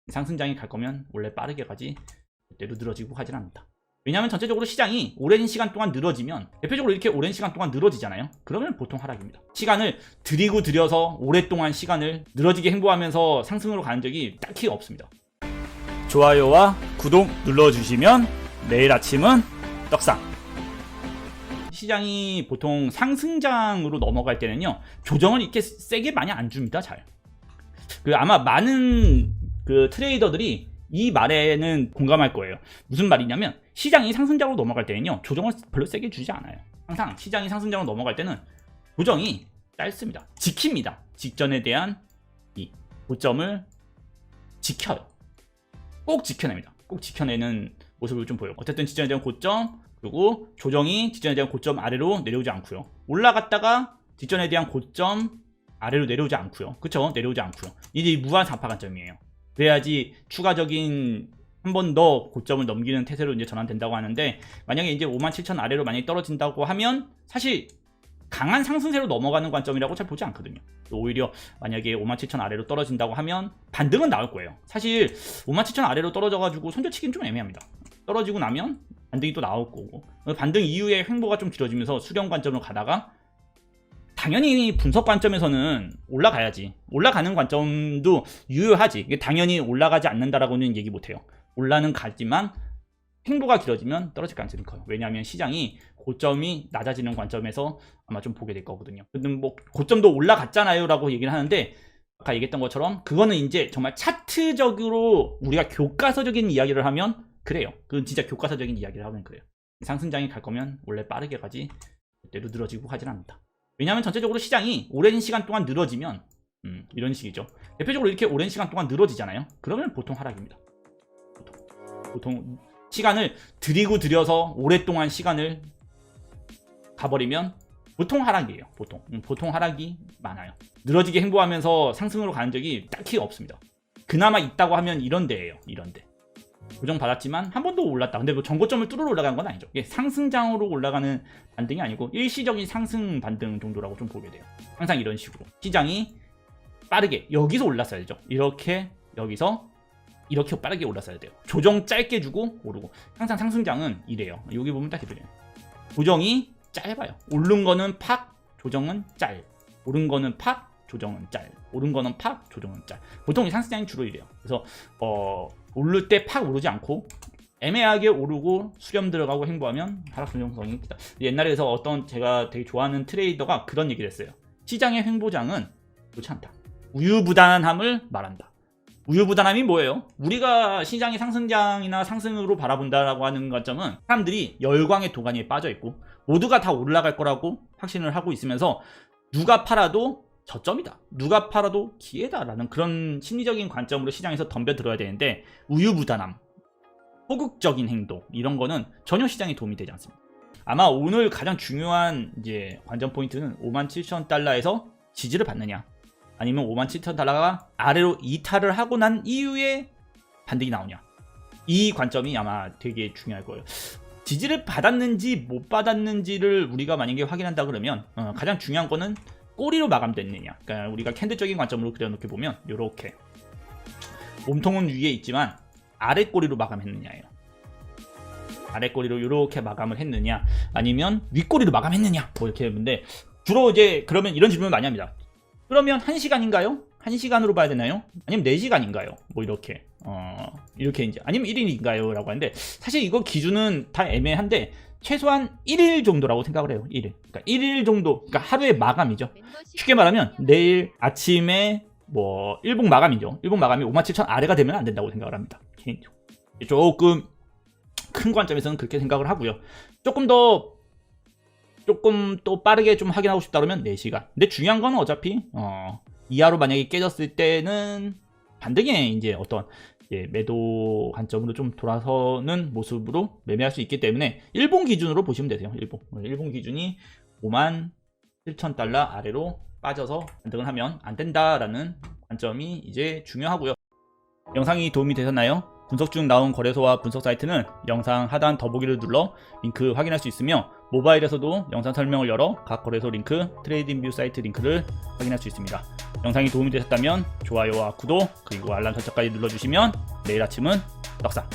상승장이 갈 거면 원래 빠르게 가지 절대로 늘어지고 하진 않는다. 왜냐하면 전체적으로 시장이 오랜 시간 동안 늘어지면, 대표적으로 이렇게 오랜 시간 동안 늘어지잖아요. 그러면 보통 하락입니다. 시간을 들이고 들여서 오랫동안 시간을 늘어지게 행보하면서 상승으로 가는 적이 딱히 없습니다. 좋아요와 구독 눌러주시면 내일 아침은 떡상. 시장이 보통 상승장으로 넘어갈 때는요, 조정을 이렇게 세게 많이 안 줍니다. 잘. 아마 많은 트레이더들이 이 말에는 공감할 거예요. 무슨 말이냐면, 시장이 상승장으로 넘어갈 때는요, 조정을 별로 세게 주지 않아요. 항상 시장이 상승장으로 넘어갈 때는 조정이 짧습니다. 지킵니다. 직전에 대한 이 고점을 지켜요. 꼭 지켜냅니다. 꼭 지켜내는 모습을 좀 보여요. 어쨌든 직전에 대한 고점, 그리고 조정이 직전에 대한 고점 아래로 내려오지 않고요. 올라갔다가 직전에 대한 고점 아래로 내려오지 않고요. 그쵸? 내려오지 않고요. 이제 무한 상파 관점이에요. 그래야지 추가적인 한 번 더 고점을 넘기는 태세로 이제 전환된다고 하는데, 만약에 이제 57,000 아래로 많이 떨어진다고 하면 사실 강한 상승세로 넘어가는 관점이라고 잘 보지 않거든요. 오히려 만약에 57,000 아래로 떨어진다고 하면 반등은 나올 거예요. 사실 57,000 아래로 떨어져가지고 손절치기는 좀 애매합니다. 떨어지고 나면 반등이 또 나올 거고, 반등 이후에 횡보가 좀 길어지면서 수렴 관점으로 가다가, 당연히 분석 관점에서는 올라가야지. 올라가는 관점도 유효하지. 이게 당연히 올라가지 않는다라고는 얘기 못해요. 올라는 가지만 횡보가 길어지면 떨어질 가능성이 커요. 왜냐하면 시장이 고점이 낮아지는 관점에서 아마 좀 보게 될 거거든요. 근데 뭐 고점도 올라갔잖아요 라고 얘기를 하는데, 아까 얘기했던 것처럼 그거는 이제 정말 차트적으로 우리가 교과서적인 이야기를 하면 그래요. 그건 진짜 교과서적인 이야기를 하면 그래요. 상승장이 갈 거면 원래 빠르게 가지 절대로 늘어지고 하진 않는다. 왜냐하면 전체적으로 시장이 오랜 시간 동안 늘어지면 이런 식이죠. 대표적으로 이렇게 오랜 시간 동안 늘어지잖아요. 그러면 보통 하락입니다. 보통 시간을 들이고 들여서 오랫동안 시간을 가버리면 보통 하락이에요. 보통 하락이 많아요. 늘어지게 행보하면서 상승으로 가는 적이 딱히 없습니다. 그나마 있다고 하면 이런 데예요. 이런 데. 고정 받았지만 한 번도 올랐다. 근데 뭐 전고점을 뚫으러 올라간 건 아니죠. 이게 상승장으로 올라가는 반등이 아니고 일시적인 상승 반등 정도라고 좀 보게 돼요. 항상 이런 식으로 시장이 빠르게 여기서 올랐어야 되죠. 이렇게 여기서 이렇게 빠르게 올랐어야 돼요. 조정 짧게 주고 오르고. 항상 상승장은 이래요. 여기 보면 딱 이래요. 조정이 짧아요. 오른 거는 팍, 조정은 짧. 오른 거는 팍, 조정은 짧. 오른 거는 팍, 조정은 짧. 보통 이 상승장이 주로 이래요. 그래서 오를 때 팍 오르지 않고 애매하게 오르고 수렴 들어가고 행보하면 하락 조정성이 크다. 옛날에서 어떤 제가 되게 좋아하는 트레이더가 그런 얘기를 했어요. 시장의 횡보장은 좋지 않다. 우유부단함을 말한다. 우유부단함이 뭐예요? 우리가 시장이 상승장이나 상승으로 바라본다라고 하는 관점은 사람들이 열광의 도가니에 빠져 있고 모두가 다 올라갈 거라고 확신을 하고 있으면서 누가 팔아도 저점이다, 누가 팔아도 기회다라는 그런 심리적인 관점으로 시장에서 덤벼들어야 되는데, 우유부단함, 소극적인 행동, 이런 거는 전혀 시장에 도움이 되지 않습니다. 아마 오늘 가장 중요한 이제 관전 포인트는 57,000달러에서 지지를 받느냐, 아니면 57,000달러가 아래로 이탈을 하고 난 이후에 반등이 나오냐, 이 관점이 아마 되게 중요할 거예요. 지지를 받았는지 못 받았는지를 우리가 만약에 확인한다 그러면 가장 중요한 거는 꼬리로 마감됐느냐. 그러니까 우리가 캔들적인 관점으로 그려놓게 보면 이렇게 몸통은 위에 있지만 아래 꼬리로 마감했느냐예요. 아래 꼬리로 이렇게 마감을 했느냐, 아니면 윗꼬리로 마감했느냐, 뭐 이렇게 했는데, 주로 이제 그러면 이런 질문을 많이 합니다. 그러면 1시간인가요? 1시간으로 봐야 되나요? 아니면 4시간인가요? 뭐 이렇게 이렇게 이제 아니면 1일인가요? 라고 하는데, 사실 이거 기준은 다 애매한데 최소한 1일 정도라고 생각을 해요. 1일. 그러니까 1일 정도, 그러니까 하루의 마감이죠. 쉽게 말하면 내일 아침에 뭐 일봉 마감이죠. 일봉 마감이 57,000 아래가 되면 안 된다고 생각을 합니다. 조금 큰 관점에서는 그렇게 생각을 하고요. 조금 또 빠르게 좀 확인하고 싶다 그러면 4시간. 근데 중요한 건 어차피 이하로 만약에 깨졌을 때는 반등에 이제 어떤 매도 관점으로 좀 돌아서는 모습으로 매매할 수 있기 때문에 일본 기준으로 보시면 되세요. 일본 기준이 57,000달러 아래로 빠져서 반등을 하면 안 된다라는 관점이 이제 중요하고요. 영상이 도움이 되셨나요? 분석 중 나온 거래소와 분석 사이트는 영상 하단 더보기를 눌러 링크 확인할 수 있으며, 모바일에서도 영상 설명을 열어 각 거래소 링크, 트레이딩뷰 사이트 링크를 확인할 수 있습니다. 영상이 도움이 되셨다면 좋아요와 구독 그리고 알람 설정까지 눌러주시면 내일 아침은 떡상